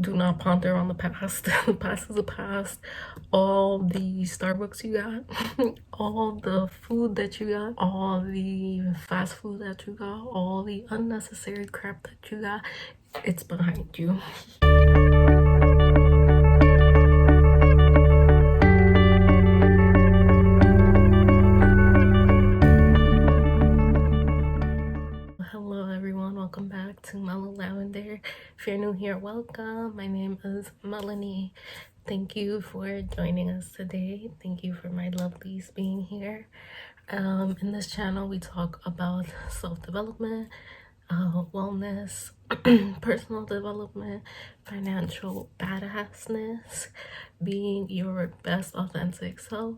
do not ponder on the past. The past is the past. All the Starbucks you got, all the food that you got, all the fast food that you got, all the unnecessary crap that you got, it's behind you. Hello everyone, welcome back to Mellow Lavender. If you're new here, welcome. My name is Melanie. Thank you for joining us today. Thank you for my lovelies being here. In this channel we talk about self-development, wellness, personal development, financial badassness, being your best authentic self,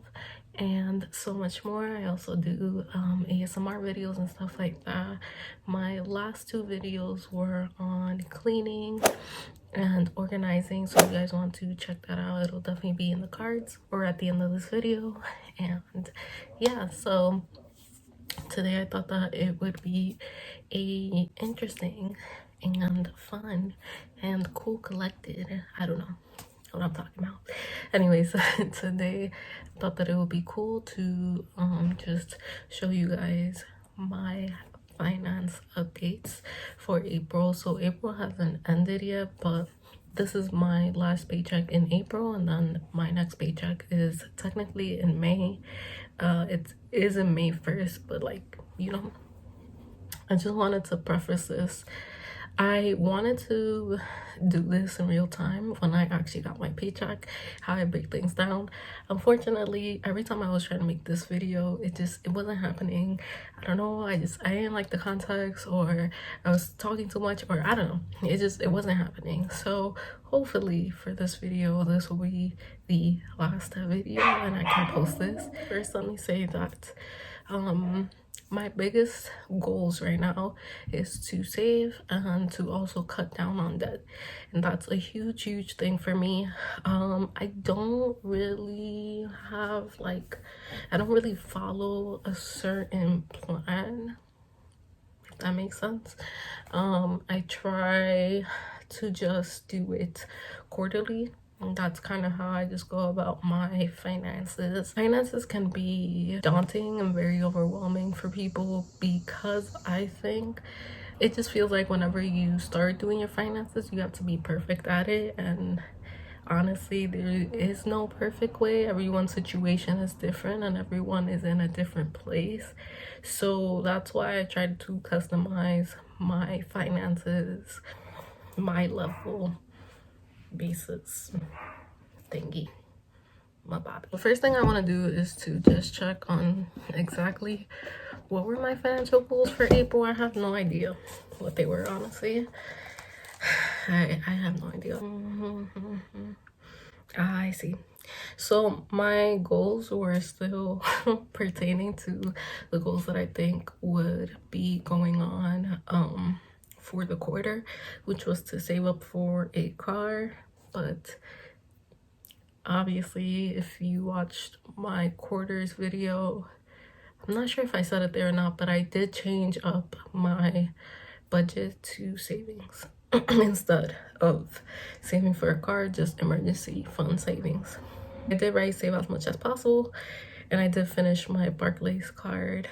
and so much more. I also do ASMR videos and stuff like that. My last two videos were on cleaning and organizing, so if you guys want to check that out, it'll definitely be in the cards or at the end of this video. And yeah, so today I thought that it would be a interesting and fun and cool collected, I don't know what I'm talking about. Anyways, today I thought that it would be cool to just show you guys my finance updates for April. So April hasn't ended yet, but this is my last paycheck in April, and then my next paycheck is technically in May. It is in May 1st, but like, you know, I just wanted to preface this. I wanted to do this in real time when I actually got my paycheck, how I break things down. Unfortunately, every time I was trying to make this video, it wasn't happening. I don't know, I didn't like the context, or I was talking too much, or I don't know. It wasn't happening. So hopefully for this video, this will be the last video and I can post this. First, let me say that my biggest goals right now is to save and to also cut down on debt, and that's a huge thing for me. I don't really have I don't really follow a certain plan, if that makes sense. I try to just do it quarterly, and that's kind of how I just go about my finances. Finances can be daunting and very overwhelming for people, because I think it just feels like whenever you start doing your finances, you have to be perfect at it. And honestly, there is no perfect way. Everyone's situation is different and everyone is in a different place. So that's why I tried to customize my finances, my level basis thingy, my body. The first thing I want to do is to just check on exactly what were my financial goals for April. I have no idea what they were, honestly. I have no idea. I see. So my goals were still pertaining to the goals that I think would be going on for the quarter, which was to save up for a car. But obviously, if you watched my quarters video, I'm not sure if I said it there or not, but I did change up my budget to savings instead of saving for a car, just emergency fund savings. I did write save as much as possible, and I did finish my Barclays card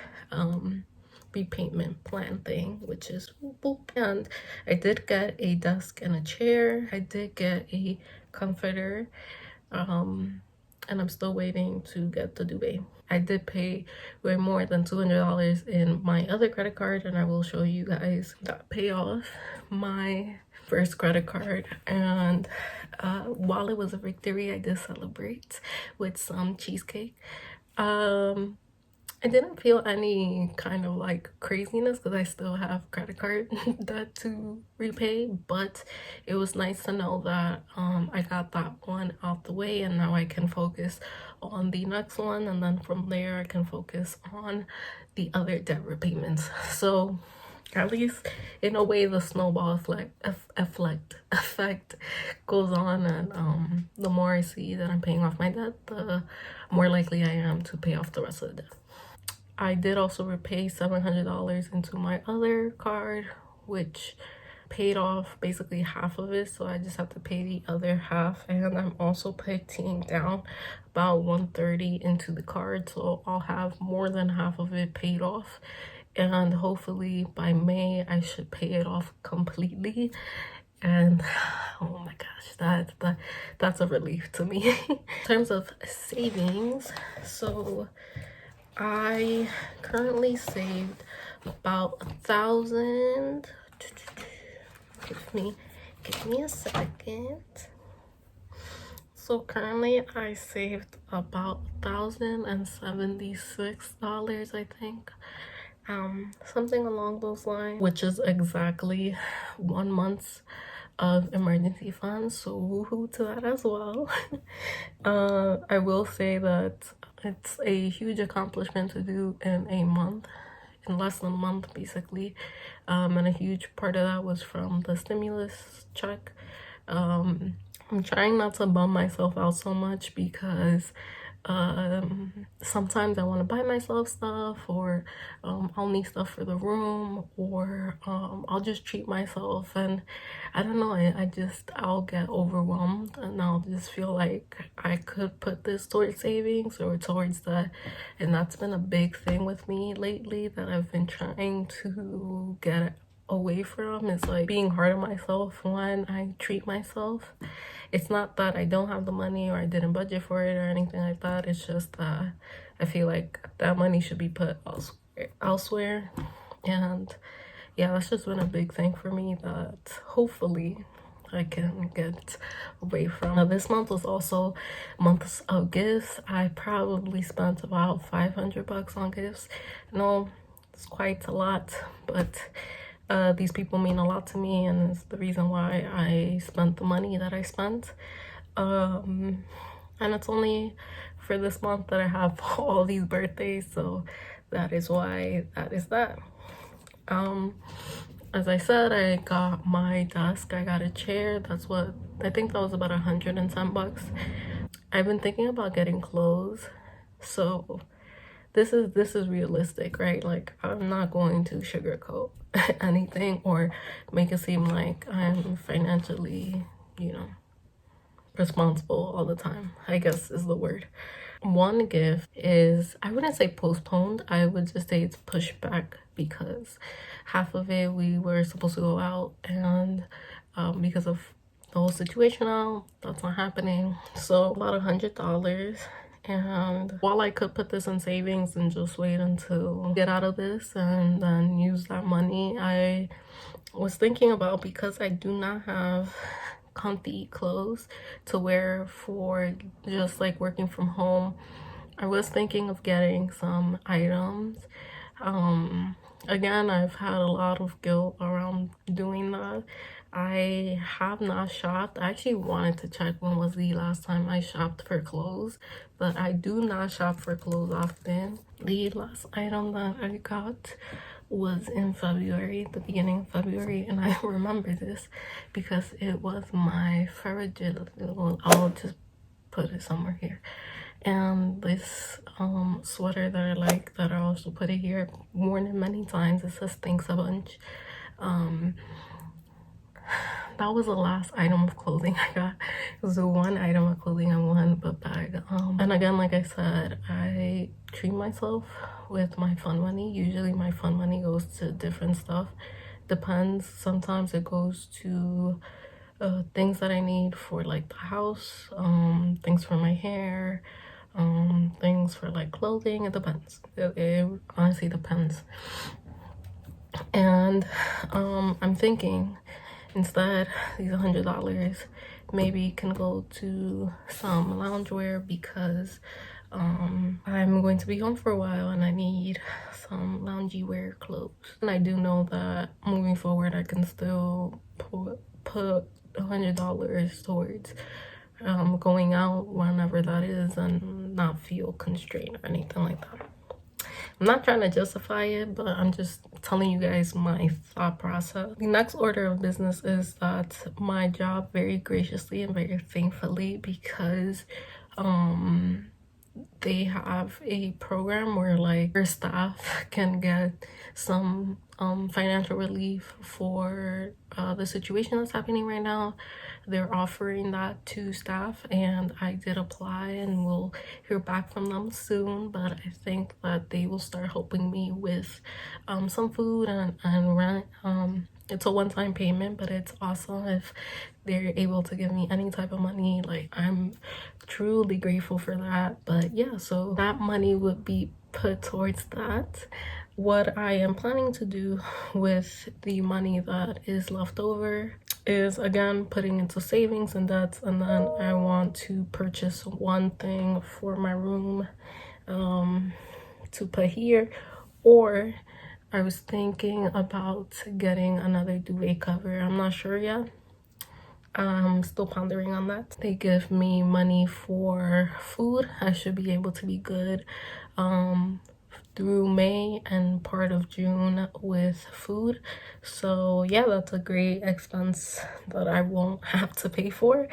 repayment plan thing, which is boop. And I did get a desk and a chair. I did get a comforter, and I'm still waiting to get the duvet. I did pay way more than $200 in my other credit card, and I will show you guys that pay off my first credit card. And while it was a victory, I did celebrate with some cheesecake. I didn't feel any kind of like craziness because I still have credit card debt to repay, but it was nice to know that I got that one out the way, and now I can focus on the next one, and then from there I can focus on the other debt repayments. So at least in a way the snowball effect goes on, and the more I see that I'm paying off my debt, the more likely I am to pay off the rest of the debt. I did also repay $700 into my other card, which paid off basically half of it, so I just have to pay the other half. And I'm also putting down about 130 into the card, so I'll have more than half of it paid off. And hopefully by May I should pay it off completely. And oh my gosh, that's a relief to me. In terms of savings, so I currently saved about 1,000. Give me a second. So currently I saved about $1,076, I think. Something along those lines, which is exactly 1 month's of emergency funds, so woohoo to that as well. I will say that it's a huge accomplishment to do in a month, in less than a month basically, and a huge part of that was from the stimulus check. I'm trying not to bum myself out so much because sometimes I want to buy myself stuff, or I'll need stuff for the room, or I'll just treat myself, and I don't know, I'll get overwhelmed, and I'll just feel like I could put this towards savings or towards that. And that's been a big thing with me lately that I've been trying to get away from, is like being hard on myself when I treat myself. It's not that I don't have the money or I didn't budget for it or anything like that. It's just that I feel like that money should be put elsewhere. And yeah, that's just been a big thing for me that hopefully I can get away from. Now, this month was also months of gifts. I probably spent about 500 bucks on gifts. No, it's quite a lot, but these people mean a lot to me, and it's the reason why I spent the money that I spent. And it's only for this month that I have all these birthdays, so that is why that is that. As I said, I got my desk, I got a chair. That's what I think that was about 110 bucks. I've been thinking about getting clothes, so this is realistic, right? Like, I'm not going to sugarcoat anything or make it seem like I'm financially, responsible all the time, I guess is the word. One gift is, I wouldn't say postponed, I would just say it's pushed back, because half of it we were supposed to go out, and because of the whole situation now, that's not happening. So about $100. And while I could put this in savings and just wait until get out of this and then use that money, I was thinking about, because I do not have comfy clothes to wear for just like working from home, I was thinking of getting some items. Again, I've had a lot of guilt around doing that. I have not shopped. I actually wanted to check when was the last time I shopped for clothes, but I do not shop for clothes often. The last item that I got was in February, the beginning of February, and I remember this because it was my fragile. I'll just put it somewhere here. And this sweater that I like, that I also put it here, worn it many times. It says thanks a bunch. That was the last item of clothing I got. It was the one item of clothing I won, but bag. And again, like I said, I treat myself with my fun money. Usually my fun money goes to different stuff. Depends. Sometimes it goes to things that I need for like the house, things for my hair, things for like clothing. It depends. It honestly depends. And I'm thinking, instead, these $100 maybe can go to some loungewear, because I'm going to be home for a while and I need some loungy wear clothes. And I do know that moving forward, I can still put $100 towards going out whenever that is and not feel constrained or anything like that. I'm not trying to justify it, but I'm just telling you guys my thought process. The next order of business is that my job very graciously and very thankfully, because they have a program where like your staff can get some financial relief for the situation that's happening right now. They're offering that to staff, and I did apply, and we'll hear back from them soon. But I think that they will start helping me with some food and rent. It's a one-time payment, but it's awesome if they're able to give me any type of money. Like, I'm truly grateful for that. But yeah, so that money would be put towards that. What I am planning to do with the money that is left over is, again, putting into savings and debts, and then I want to purchase one thing for my room to put here, or I was thinking about getting another duvet cover. I'm not sure yet. I'm still pondering on that. They give me money for food. I should be able to be good through May and part of June with food. So yeah, that's a great expense that I won't have to pay for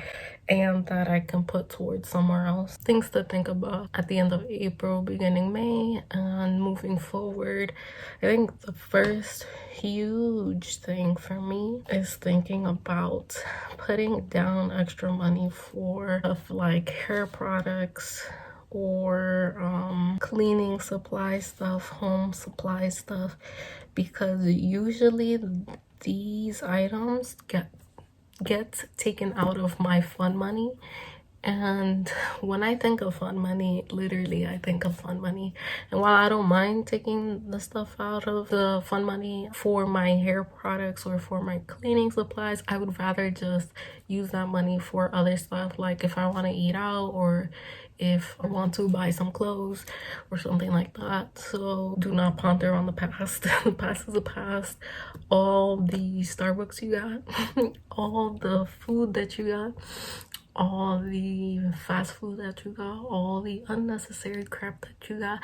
and that I can put towards somewhere else. Things to think about at the end of April, beginning May, and moving forward. I think the first huge thing for me is thinking about putting down extra money for stuff like hair products or cleaning supply stuff, home supply stuff, because usually these items get taken out of my fun money. And when I think of fun money, literally I think of fun money. And while I don't mind taking the stuff out of the fun money for my hair products or for my cleaning supplies, I would rather just use that money for other stuff, like if I want to eat out or if I want to buy some clothes or something like that. So do not ponder on the past. The past is the past. All the Starbucks you got, all the food that you got, all the fast food that you got, all the unnecessary crap that you got,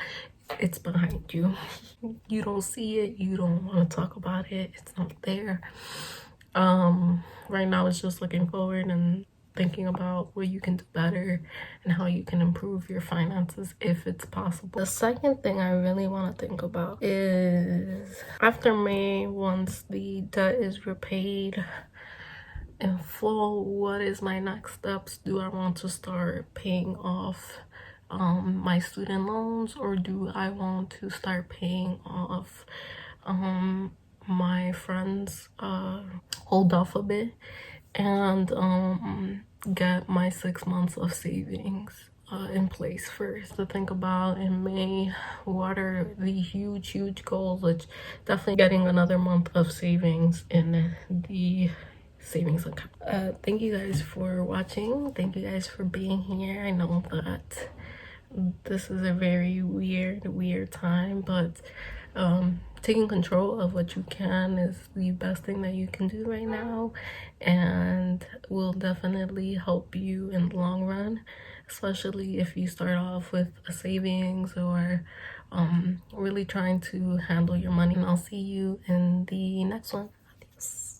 it's behind you. You don't see it, you don't want to talk about it, it's not there. Right now it's just looking forward and thinking about what you can do better and how you can improve your finances if it's possible. The second thing I really want to think about is after May, once the debt is repaid in full, what is my next steps? Do I want to start paying off my student loans, or do I want to start paying off my friends hold off a bit and get my 6 months of savings in place first? To think about in May, what are the huge goals, which definitely getting another month of savings in the savings account. Thank you guys for watching. Thank you guys for being here. I know that this is a very weird time, but taking control of what you can is the best thing that you can do right now, and will definitely help you in the long run, especially if you start off with a savings or really trying to handle your money. And I'll see you in the next one. Adios.